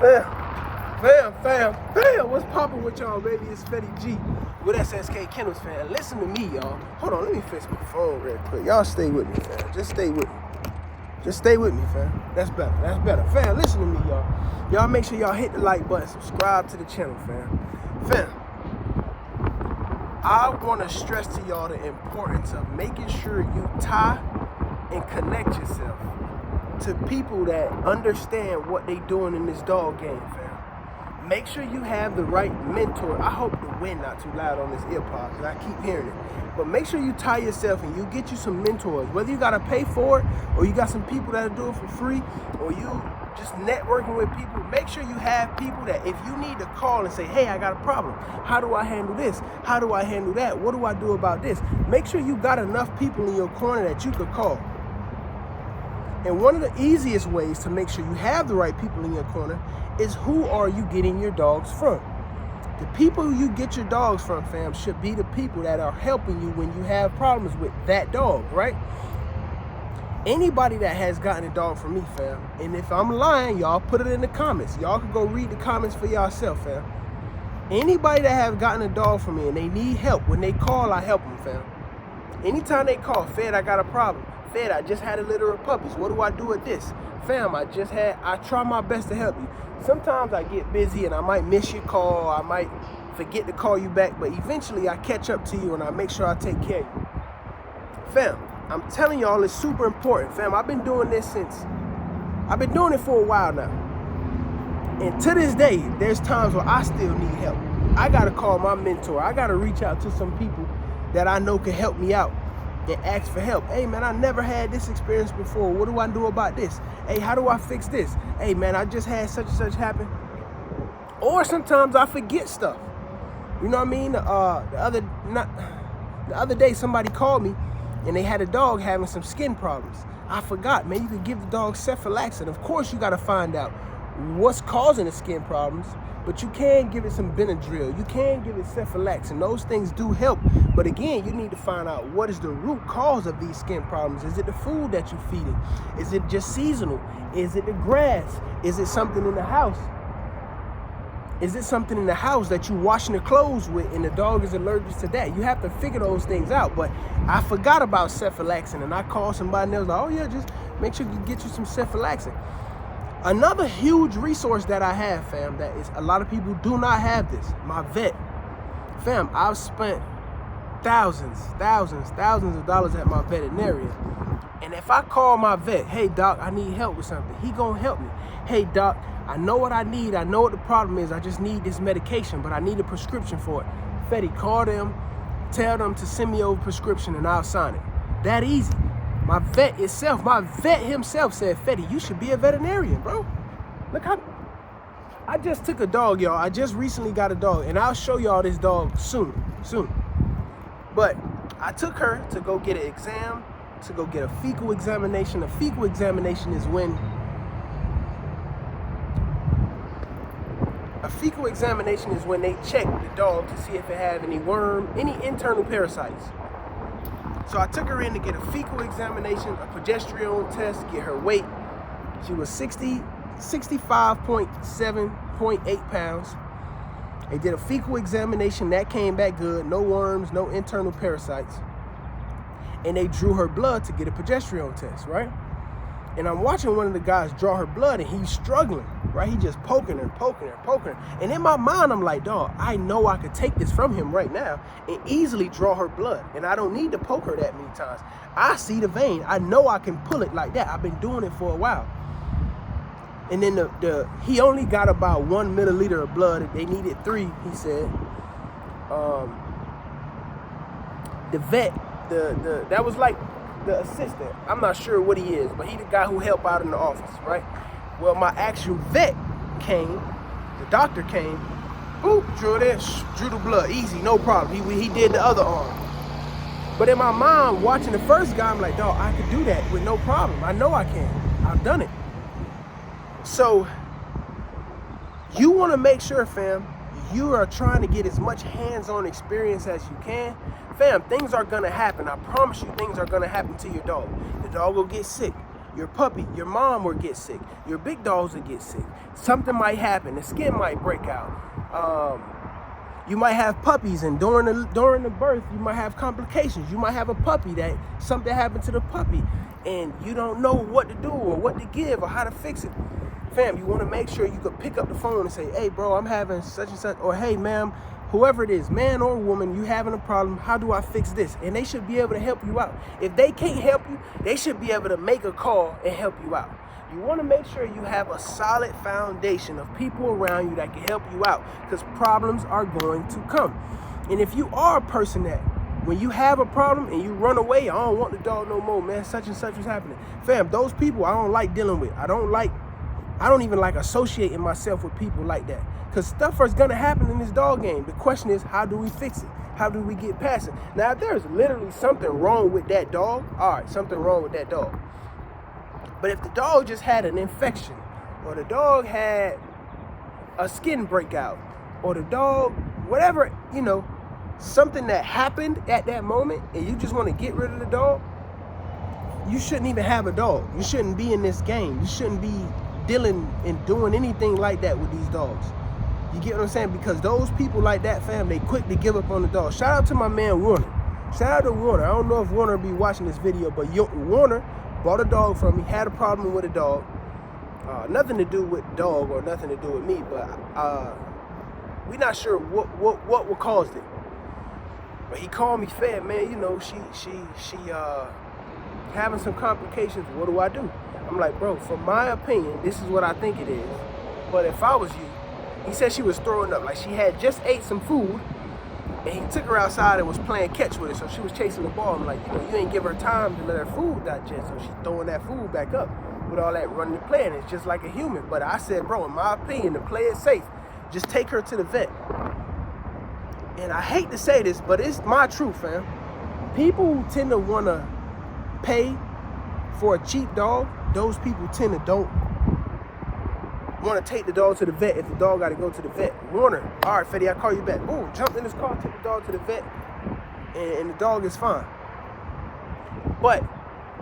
Fam, what's poppin' with y'all, baby? It's Fetty G with SSK Kennels, fam. Listen to me, y'all. Hold on, let me fix my phone real quick. Y'all stay with me, fam. Just stay with me. Just stay with me, fam. That's better. That's better. Fam, listen to me, y'all. Y'all make sure y'all hit the like button, subscribe to the channel, fam. Fam, I want to stress to y'all the importance of making sure you tie and connect yourself to people that understand what they doing in this dog game, fam. Make sure you have the right mentor. I hope the wind not too loud on this earpod because I keep hearing it. But make sure you tie yourself and you get you some mentors. Whether you got to pay for it or you got some people that'll do it for free or you just networking with people, make sure you have people that if you need to call and say, hey, I got a problem. How do I handle this? How do I handle that? What do I do about this? Make sure you got enough people in your corner that you could call. And one of the easiest ways to make sure you have the right people in your corner is who are you getting your dogs from? The people you get your dogs from, fam, should be the people that are helping you when you have problems with that dog, right? Anybody that has gotten a dog from me, fam, and if I'm lying, y'all put it in the comments. Y'all can go read the comments for yourself, fam. Anybody that have gotten a dog from me and they need help, when they call, I help them, fam. Anytime they call, Fed, I got a problem. Fed, I just had a litter of puppies. What do I do with this? Fam, I try my best to help you. Sometimes I get busy and I might miss your call. I might forget to call you back, but eventually I catch up to you and I make sure I take care of you. Fam, I'm telling y'all it's super important. Fam, I've been doing it for a while now. And to this day, there's times where I still need help. I gotta call my mentor. I gotta reach out to some people that I know can help me out and ask for help. Hey man, I never had this experience before. What do I do about this? Hey, how do I fix this? Hey man, I just had such and such happen. Or sometimes I forget stuff. You know what I mean? The other day somebody called me and they had a dog having some skin problems. I forgot, man, you could give the dog cephalaxin. Of course you gotta find out what's causing the skin problems, but you can give it some Benadryl. You can give it cephalaxin. Those things do help. But again, you need to find out what is the root cause of these skin problems. Is it the food that you're feeding? Is it just seasonal? Is it the grass? Is it something in the house? Is it something in the house that you're washing the clothes with and the dog is allergic to that? You have to figure those things out. But I forgot about cephalaxin and I called somebody and they was like, oh yeah, just make sure you get you some cephalaxin. Another huge resource that I have, fam, that is a lot of people do not have this, my vet. Fam, I've spent thousands of dollars at my veterinarian. And if I call my vet, hey doc, I need help with something, he gonna help me. Hey doc, I know what I need, I know what the problem is, I just need this medication, but I need a prescription for it. Fetty, call them, tell them to send me over a prescription and I'll sign it. That easy. My vet himself said, Fetty, you should be a veterinarian, bro. Look how, I just took a dog, y'all. I just recently got a dog, and I'll show y'all this dog soon. But I took her to go get an exam, to go get a fecal examination. A fecal examination is when they check the dog to see if it have any any internal parasites. So I took her in to get a fecal examination, a progesterone test, get her weight. She was 65.7.8 pounds. They did a fecal examination, that came back good, no worms, no internal parasites. And they drew her blood to get a progesterone test, right? And I'm watching one of the guys draw her blood and he's struggling, right? He just poking her. And in my mind, I'm like, dog, I know I could take this from him right now and easily draw her blood. And I don't need to poke her that many times. I see the vein. I know I can pull it like that. I've been doing it for a while. And then he only got about 1 milliliter of blood. They needed 3, he said. The vet, that was like the assistant. I'm not sure what he is, but he the guy who helped out in the office, right? Well, my actual vet came, the doctor came, boop, drew the blood, easy, no problem. He did the other arm. But in my mind, watching the first guy, I'm like, dog, I could do that with no problem. I know I can. I've done it. So you want to make sure, fam, you are trying to get as much hands-on experience as you can. Fam, things are going to happen. I promise you things are going to happen to your dog. The dog will get sick. Your puppy, your mom will get sick. Your big dogs will get sick. Something might happen. The skin might break out. You might have puppies, and during the birth, you might have complications. You might have a puppy that something happened to the puppy, and you don't know what to do or what to give or how to fix it. Fam, you want to make sure you could pick up the phone and say, hey, bro, I'm having such and such, or hey, ma'am, whoever it is, man or woman, you having a problem, how do I fix this? And they should be able to help you out. If they can't help you, they should be able to make a call and help you out. You want to make sure you have a solid foundation of people around you that can help you out, because problems are going to come. And if you are a person that when you have a problem and you run away, I don't want the dog no more, man, such and such is happening. Fam, those people I don't like dealing with. I don't even like associating myself with people like that, because stuff is going to happen in this dog game. The question is, how do we fix it? How do we get past it? Now, if there's literally something wrong with that dog, all right, something wrong with that dog. But if the dog just had an infection, or the dog had a skin breakout, or the dog, whatever, something that happened at that moment, and you just want to get rid of the dog, you shouldn't even have a dog. You shouldn't be in this game. You shouldn't be dealing and doing anything like that with these dogs. You get what I'm saying? Because those people like that, fam, they quick to give up on the dog. Shout out to my man Warner. Shout out to Warner. I don't know if Warner will be watching this video, but Warner bought a dog from me, had a problem with a dog. Nothing to do with the dog or nothing to do with me, but we're not sure what caused it. But he called me, fed, man, she having some complications. What do I do? I'm like, bro, from my opinion, this is what I think it is. But if I was you, he said she was throwing up. Like, she had just ate some food, and he took her outside and was playing catch with her. So she was chasing the ball. I'm like, you ain't give her time to let her food digest. So she's throwing that food back up with all that running and playing. It's just like a human. But I said, bro, in my opinion, to play it safe, just take her to the vet. And I hate to say this, but it's my truth, fam. People who tend to want to pay for a cheap dog, those people tend to don't want to take the dog to the vet if the dog got to go to the vet. Warner, all right, Fetty, I'll call you back. Boom, jumped in his car, took the dog to the vet, and the dog is fine. But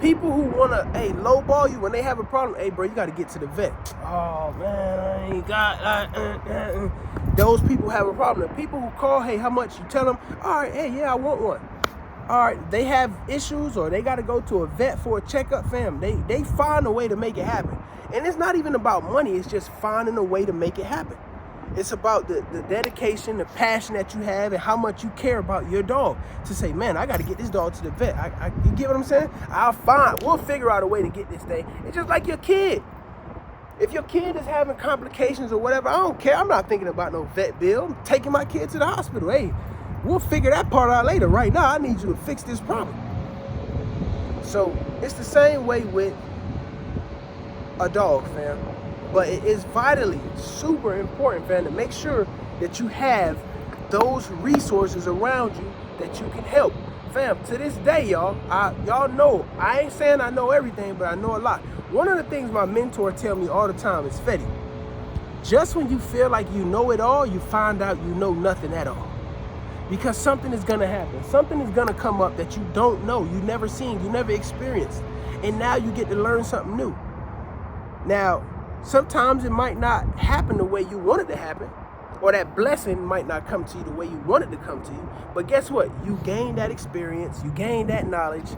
people who want to, lowball you when they have a problem, hey, bro, you got to get to the vet. Oh, man, I ain't got, Those people have a problem. The people who call, hey, how much? You tell them, all right, hey, yeah, I want one. All right, they have issues or they got to go to a vet for a checkup, fam. They find a way to make it happen. And it's not even about money. It's just finding a way to make it happen. It's about the dedication, the passion that you have, and how much you care about your dog. To say, man, I got to get this dog to the vet. You get what I'm saying? We'll figure out a way to get this thing. It's just like your kid. If your kid is having complications or whatever, I don't care. I'm not thinking about no vet bill. I'm taking my kid to the hospital. Hey, we'll figure that part out later. Right now, I need you to fix this problem. So it's the same way with a dog, fam. But it is vitally super important, fam, to make sure that you have those resources around you that you can help. Fam, to this day, y'all know, I ain't saying I know everything, but I know a lot. One of the things my mentor tell me all the time is, Fetty, just when you feel like you know it all, you find out you know nothing at all. Because something is going to happen. Something is going to come up that you don't know, you never seen, you never experienced. And now you get to learn something new. Now, sometimes it might not happen the way you want it to happen, or that blessing might not come to you the way you want it to come to you. But guess what? You gain that experience, you gain that knowledge.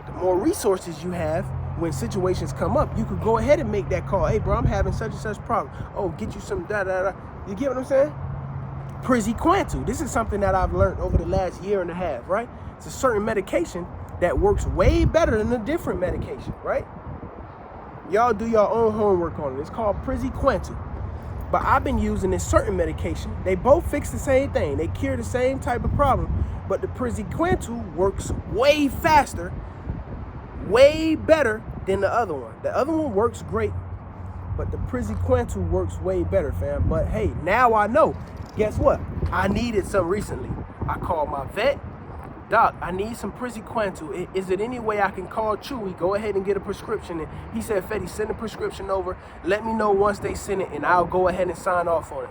The more resources you have, when situations come up, you could go ahead and make that call. Hey, bro, I'm having such and such problem. Oh, get you some da-da-da. You get what I'm saying? Praziquantel. This is something that I've learned over the last year and a half, right? It's a certain medication that works way better than a different medication, right? Y'all do your own homework on it. It's called Praziquantel. But I've been using this certain medication. They both fix the same thing. They cure the same type of problem. But the Praziquantel works way faster, way better than the other one. The other one works great, but the Praziquantel works way better, fam. But hey, now I know. Guess what? I needed some recently. I called my vet. Doc, I need some Praziquantel. Is it any way I can call Chewy? Go ahead and get a prescription. And he said, Fetty, send the prescription over. Let me know once they send it, and I'll go ahead and sign off on it.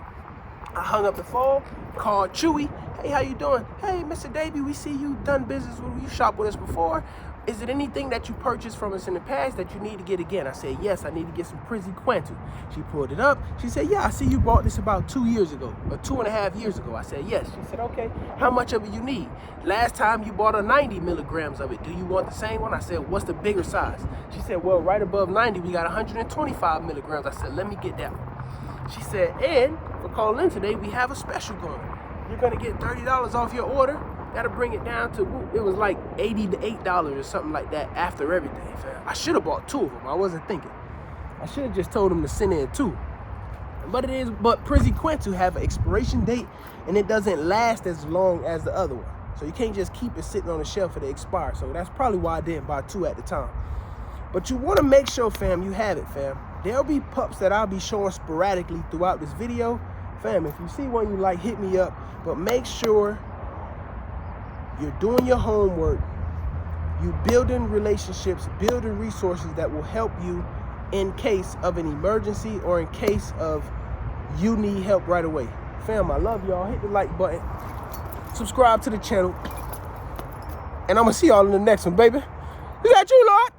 I hung up the phone, called Chewy. Hey, how you doing? Hey, Mr. Davey, we see you done business with you shop with us before. is it anything that you purchased from us in the past that you need to get again? I said, yes, I need to get some Prizzy Quentu. She pulled it up. She said, yeah, I see you bought this about 2 years ago, or 2.5 years ago. I said, yes. She said, okay, how much of it you need? Last time you bought a 90 milligrams of it. Do you want the same one? I said, what's the bigger size? She said, well, right above 90, we got 125 milligrams. I said, let me get that one. She said, and for calling in today, we have a special going. You're gonna get $30 off your order. That'll bring it down to, it was like $80 to $8 or something like that after everything, fam. I should have bought 2 of them. I wasn't thinking. I should have just told them to send in 2. But Prizzy Quentu have an expiration date, and it doesn't last as long as the other one. So you can't just keep it sitting on the shelf for it to expire. So that's probably why I didn't buy 2 at the time. But you want to make sure, fam, you have it, fam. There'll be pups that I'll be showing sporadically throughout this video. Fam, if you see one you like, hit me up. But make sure you're doing your homework, you building relationships, building resources that will help you in case of an emergency or in case of you need help right away. Fam, I love y'all. Hit the like button, subscribe to the channel, and I'm gonna see y'all in the next one, baby. Is that you, Lord?